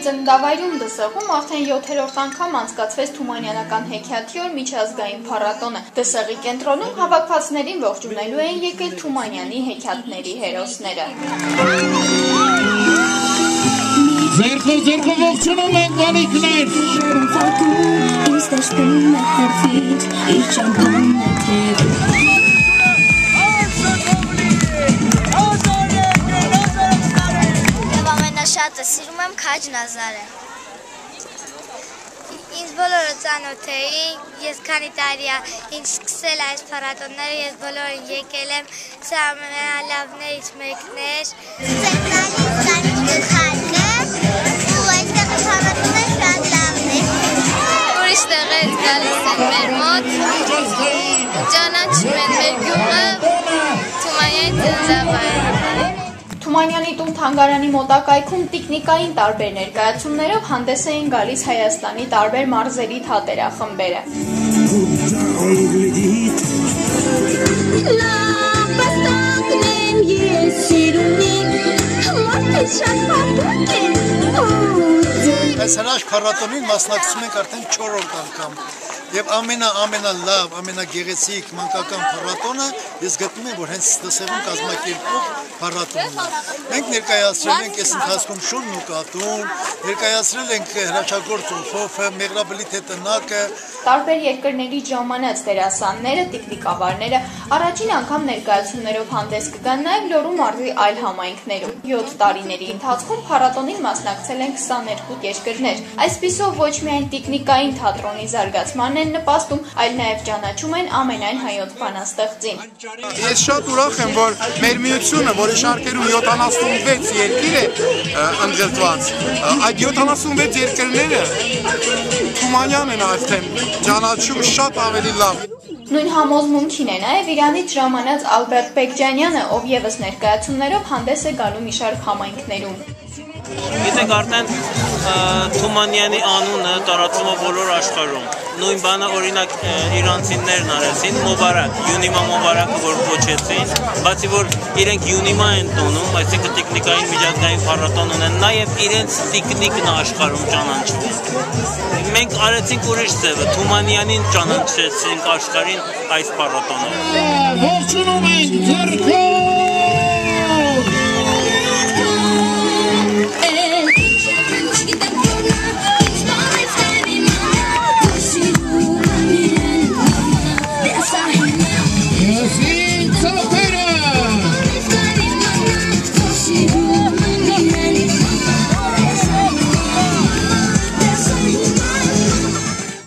ծննդավայրում Դսեղում արդեն 7-րդ անգամ անցկացվեց Թումանյանական հեքիաթի օր միջազգային փառատոնը։ Դսեղի կենտրոնում հավաքվածներին ողջունելու էին եկել Թումանյանի հեքիաթների հերոսները։ Ձերքով ողջունում ենք ալիքներ։ Շատը սիրում եմ Քաջ Նազարը։ Ինձ բոլորը ծանոթ էին, ես քանի տարի է ինչ սկսել այս փառատոնները, ես բոլորին եկել եմ, սա ամենալավներից մեկն էր։ Ծննդալից կարիք գլխարկը, ու այստեղ փառատոնը շատ լավն է։ Ուրիշ տեղից գալիս են մեր մոտ, ճանաչում են մեր գյուղը, Թումանյանի ծննդավայրը։ Թումանյանի տուն թանգարանի մոտակայքում տիկնիկային տարբեր ներկայացումներով հանդես էին գալիս Հայաստանի տարբեր մարզերի թատերախմբերը։ Այս հրաշք փառատոնին մասնակցում ենք արդեն 4-րդ անգամ եւ ամենալավ, ամենագեղեցիկ մանկական փառատոնը ես գտնում եմ, որ հենց Դսեղում կազմակերպող փառատոնն է։ Մենք ներկայացրել ենք այս ընթացքում շունն ու կատուն, ներկայացրել ենք հրաչագործ ուսոփը, մեղրաբլիթ ետնակը։ Տարբեր երկրներից ժամանած դերասանները, տիկնիկավարները առաջին անգամ ներկայացումներով հանդես կգան նաև Լոռու մարզի այլ համայնքներում։ 7 տարիների ընթացքում փառատոնին մասնակցել են 22 երկրներ։ Այսպիսով ոչ միայն տիկնիկային թատրոնի զարգացմանն են նպաստում, այլ նաև ճանաչում են ամենայն հայոց բանաստեղծին։ Ես շատ ուրախ եմ, որ մեր միությունը, որի շարքերում 76 երկիր է ընդգրկված, այդ 76 երկրները Թումանյանն են արդեն ճանաչում շատ ավելի լավ։ Նույն համոզմունքին է նաև Իրանից ժամանած Ալբերտ Բեկջանյանը, ով եւս ներկայացումներով հանդես է գալու մի շարք համայնքներում։ Գիտեք, արդեն Թումանյանի անունը տարածվում է բոլոր աշխարհում։ Նույն բանը օրինակ իրանցիներն արեցին, Մոբարակ, Յունիմա Մոբարակը որ կոչեցին, բացի որ իրենք Յունիմա են տոնում, այսինքն տիկնիկային միջազգային փառատոն ունեն, նաև իրենց տիկնիկն աշխարհում ճանաչվում։ Մենք արեցինք ուրիշ ձևը, Թումանյանին ճանաչեցինք աշխարհին այս փառատոնով։ Ողջունում ենք ձեռքով